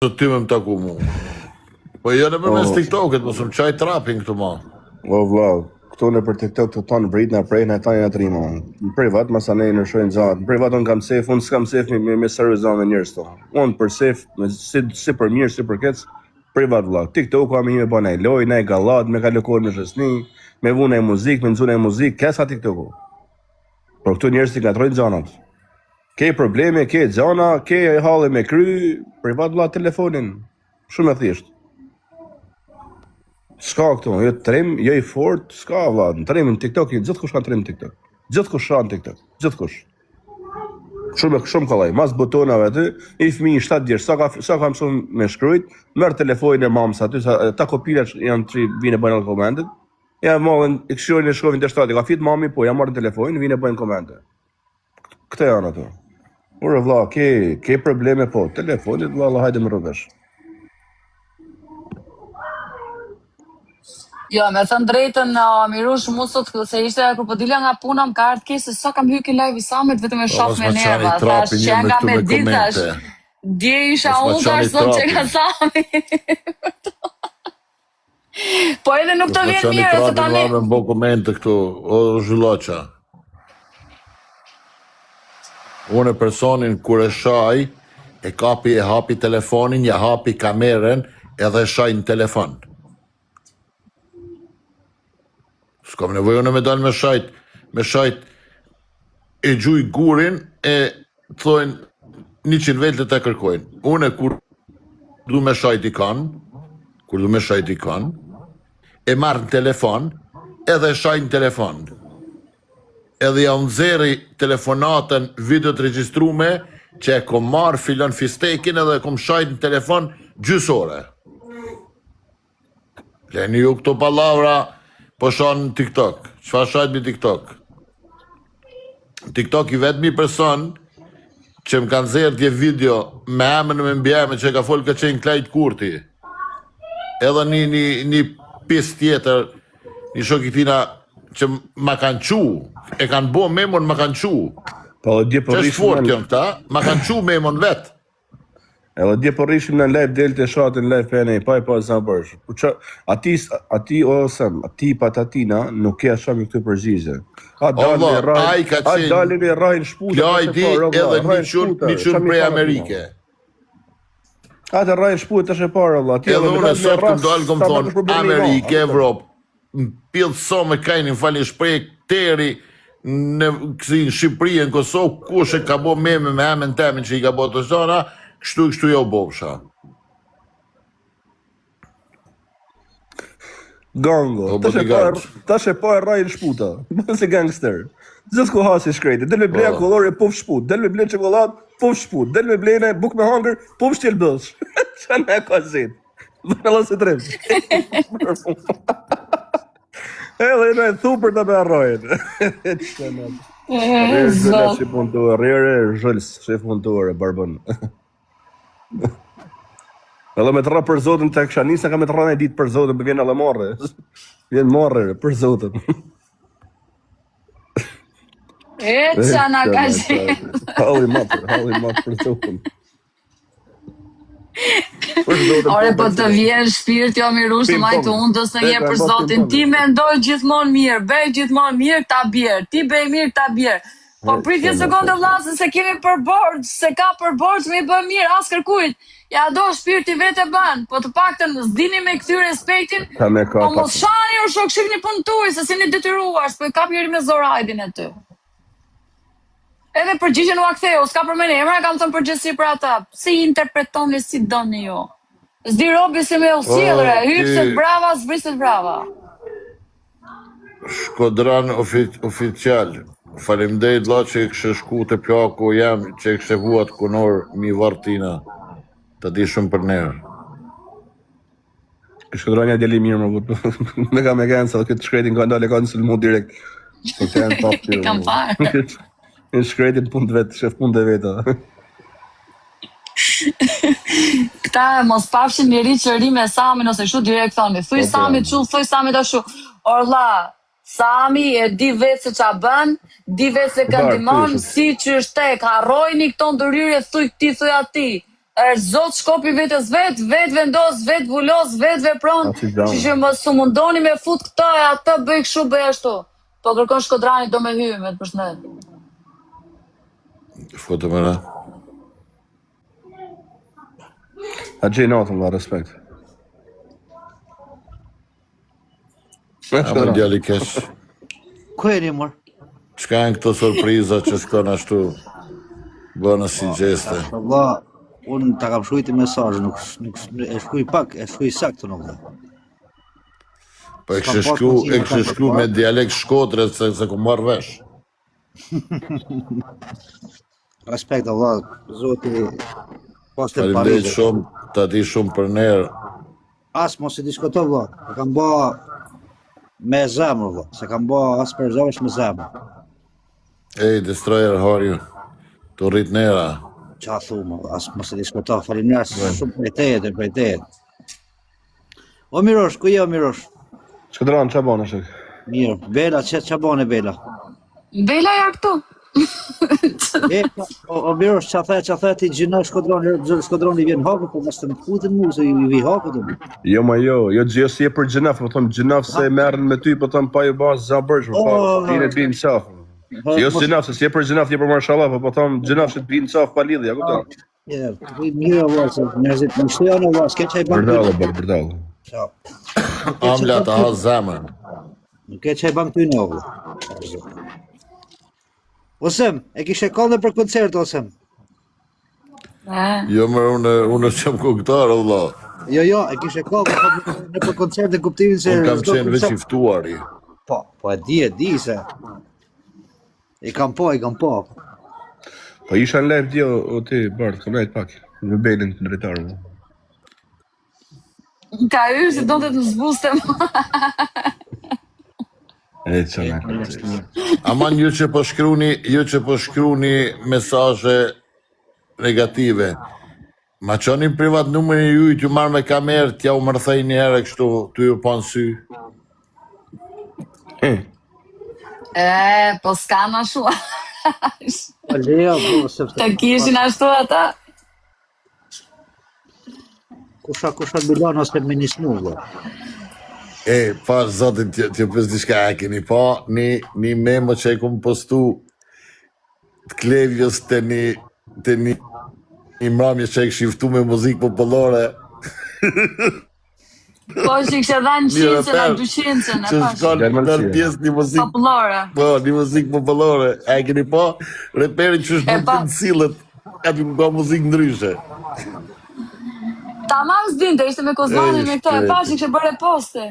Të ty me më taku mu. Po jo në përmes TikTok-et, mos më qaj trapin këtu ma. O vlau, këtu në për TikTok të tonë brit në prej në tajnë atri ma. Në privat, masa ne në shojnë zatë. Në privat unë kam sef, unë s'kam sef me servizon me njërës to. Unë për sef, si për mirë, si për kec, privat vlau. TikTok kam i me ba nej loj, nej galat, me kalokor me shësni, me vu nej muzik, me nëzu nej muzik, kesa TikTok-u. Por këtu njërës t'i gatrojnë zanat. Ke probleme, ke zana, ke halë me kry, privat vlla telefonin. Shumë e thjesht. S'ka këtu, jo trim, jo i fort, s'ka vlla. Në trimin TikTok, gjithkush kanë trim TikTok. Gjithkush kanë TikTok, gjithkush. Shumë kollaj, mas butonave aty, i fëmijë 7 vjeç, sa ka mësuar me shkruajt, merr telefonin e mamës aty, ta kopilat janë 3 vinë bëjnë komendet. Ja mollën, i këshillojnë shkovin te shtati, ka fit mami, po ja marrin telefonin, vinë bëjnë komente. Këto janë ato. Ure vlla, ke probleme po, telefonit vlla, hajde më rrëvesh. Jo, me thënë drejtën, Mirush, mu sot, se ishte kur po dilja nga puna, më ka ardhur keq se sa kam hyrë ke live i Samit vetëm me shoh me nerva, thash që ja nga me ditash. Dje isha unë tash sot që ka Sami. Po edhe nuk të vjen mirë se tani. Me bo komente këtu, o zhulloqa. Unë personin kur e shaj, e hapi telefonin, ja hapi kameren, edhe shaj në telefon. S'kam nevojë unë me dalë me shajt e gjuj gurin e thojnë 100 vetët e kërkojnë. Unë kur du me shajt i kanë, e marrë në telefon, edhe shaj në telefon. Edhe ja nxerri telefonatën video të regjistrume që e kom marrë filon fistekin edhe kom shajt në telefon gjysore. Leni ju këto palavra po shanë në TikTok. Çfarë shajt me TikTok? TikTok i vetëmi person që më kanë zerë tje video me emën me mbjeme që ka folë ka qenë Klajt Kurti. Edhe një pis tjetër, një shokitina që ma kanë qu, e kanë bo memon ma kanë qu. Që është fort jënë këta, ma kanë qu memon vetë. Edhe dje po rishim në live del të shatin live për e pa sa bërsh. Ati patatina nuk ke asham i këtë përgjizje. A dalin e rajnë shputa. Klajti edhe një qurë prej Amerike. A të rajnë shputa të shepara, Allah. Edhe unë e sot këm dalë këm thonë Amerike, Evropë, në pillë so me kajnë në fali shprej teri në Shqipëri, në Kosovë, kush e ka bo me emën temin që i ka bo të zona, kështu jo bobsha. Gango, tash e pa e rajnë shputa, si gangster. Gjithë ku hasi shkrejti, del me bleja kolore, puf shput, del me bleja qokolat, puf shput, del me blejene, buk me hangër, puf shtjel bëllsh. Qa në e ka zit? Dhe në lasë të trim. Edhe në e thupër të me arrojnë. Shef punëtore, barbën. Edhe me të ra për Zotin të kësha nisa ka me të ra në ditë për Zotin, për vjen edhe marrë. Vjen marrë për Zotin. E qa nga ka qenë. Halli matë për Zotin. Ore, po të vjen shpirt jo Mirush të majtë undës në një për Zotin. Ti me ndoj gjithmonë mirë, bej gjithmonë mirë, ta bjerë. Ti bej mirë, ta bjerë. Po pritje sekonde vlasë se kemi përborç, se ka përborç me i bë mirë, as kërkujt. Ja do shpirti vetë e ban, po të paktën s'dini me këthy respektin, po mos shani o shok shikni punëtuj, se si një detyruar, s'po i kap njëri me zor hajdin e ty. Edhe përgjigjen u aktheu, s'ka për mene, emra kam thënë përgjësi për ata, si interpretoni si doni ju. S'di robi si me usilre, hypset brava, s'briset brava. Shkodran oficial. Faleminderit la që e kështë shku të pjaku jam, që e kështë vuat kunor mi vartina. Të di shumë për nërë. Shkodranja djeli mirë më vëtë. Me ka me kënë, sa këtë shkretin ka ndale ka nësë mu direkt. Kam parë. Në shkretin punë të vetë, shef punë të vetë. Këta mos pafshin njeri që ri me Samin ose shu direkt thoni. Thuj Sami që, thuj Sami të shu. Orla, Sami e di vetë se qa bën, di vetë se këndimon, si që shtek, harrojni këto ndëryrje, thuj këti, thuj ati. është zot shkopi vetës vet vendos, vet vulos, vet vepron. Asi gjama. Që mos su mundoni me fut këta e atë bëj kështu bëj ashtu. Po kërkon Shkodrani do me hyj me të përshëndet. Foto me ra. A gjej natën, valla, respekt. A më djali kesh. Ku e një mërë? Çka janë këto sorpriza që shkon ashtu bënë si gjeste? Valla, unë ta kam shkruajti mesazh, nuk e shkruaj pak, e shkruaj saktë në valla. Po e kështë shkru me dialekt shkotre se ku marrë vesh. Respekt valla, zoti pas të Faleminderit Parizit. shumë, ta di shumë për nerë. As mos e diskuto valla, e kam bë me zemër valla, se kam bë as për zemër me zemër. Ej, Destroyer, how are you? Të rrit nera. Qa thumë, as mos e diskuto, faleminderit shumë për tejet. O Mirosh, ku je o Mirosh? Shkodrani, ç'a bën ashtu? Mirë, Bela, ç'a bën e Bela? Bela ja këtu. O Mirosh, ç'a the ti gjinoj Shkodroni vjen hapë, po mos të më futin mu se i vi hapë të. Jo, ma jo si e për gjinaf, po thëmë gjinaf se merren me ty, po thëmë pa ju basë zabërsh, po ti në të binë saf. Jo si gjinaf, se si e për gjinaf, je për marshallah, po thëmë gjinaf që të binë saf pa lidhja, kupton? Mirë valla, se njerëzit më shtojnë valla, s'ke çaj bank. Bardallo. Amla ta ha zemën. Nuk e çaj bank ty në valla. Osem, e kishe kohë për koncert Osem? Jo më unë qëmë këngëtar, Allah. Jo, e kishe kohë në për koncert në kuptimin se Unë kam qenë veç i ftuari. Po e di se. I kam po. Po isha në live dio, o ti, Bard, kam najtë pak. Në belin të ndritarë. Ka hyrë se do të të zbuste më. E që në Aman ju që po shkruni mesazhe negative. Ma qonin privat numërin e ju, t'ju marrë me kamerë, t'ja u mërthej një herë kështu, t'ju ju panë sy. Po s'ka ma shua. Po lejo, po se Të kishin ashtu ata. kusha Milano ose Minismu valla. Pa zotin t'ju pës diçka e keni pa, një memo që e kumë postu të Klevjës të një mramje që e kështë shiftu me muzikë popullore. Po që kështë dhanë 100-ën a 200-ën, Që shkon në pjesë një muzikë popullore. Po, një muzikë popullore. E keni pa, reperin që është në të cilët, aty ku ka muzikë ndryshe. Ta marrë s'dinte, ishte me Kozmanin me këto, e pa që kështë bërë poste.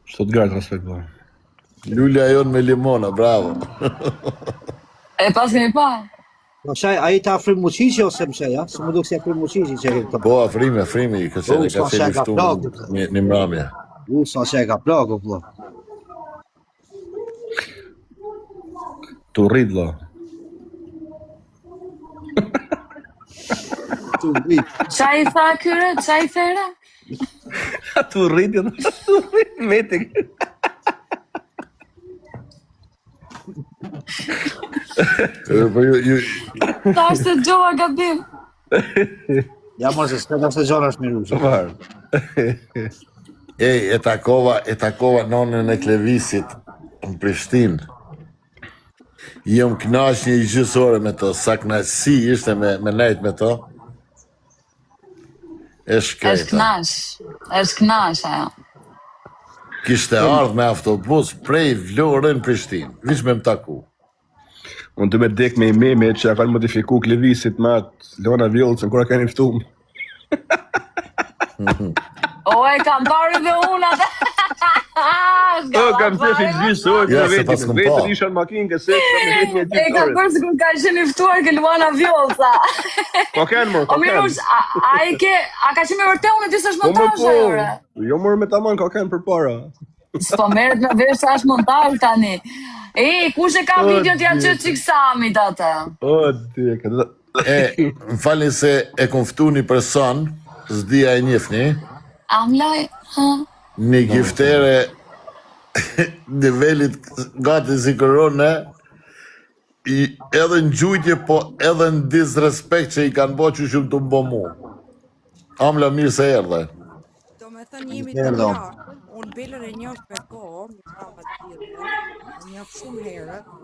Shtot gardë, respekt, bo. Lulja jonë me limona, bravo. E pas kemi pa. Po shaj, ai ta afrim muqiqi ose më shaj, ja? Se më duk si afrim muqiqi që e këtë. Po, afrimi, ka qenë ka liftu një mramje. Sa që e ka plagu, valla. Tu rrit, valla. Tu vit. Qa i tha kyre, qa i there? Tu rrit, metik. Po ju Ta është të gjoha gabim. Ja mos e s'ka se gjona është miru. Varë. e takova nonën e Klevisit në Prishtinë. Jam kënaq një gjysore me to, sa kënaqësi ishte me nejt me to. Është knash ajo. Kishte ardhë me autobus prej Vlorën Prishtinë, vish me më taku. Unë të me dek me i meme që ja kanë modifiku Klevisit me atë Leona Vjollcën, kura kanë iftum. O, e kam parë dhe unë atë. Kam se gjysore, Ja, se pas këm pa. vetën isha në makinë, ka se me vetë një E kam gjysore. parë se kur ka qenë ftuar ke Luana Vjollca. Po kanë, mor, O Mirush, a ka qenë me vërtet unë ti s'është montazh ajo? Ore? Jo mor me taman ka kanë përpara. S'po merret me vesh sa është montazh tani. Kush e ka videon t'ja qëtë qiksamit atë? O, ti, ka Më falni se e kom ftu një person, s'dija e njefni, Amlaj, ha? një giftere nivelit gati si korone, edhe në gjujtje, po edhe në disrespekt që i kanë bo që shumë të mbo mu. Amla, mirë se erdhe. Do me thënë jemi të njarë, unë Belën e njoh shpe kohë, mi mama të tjilën, e njoh shumë herët,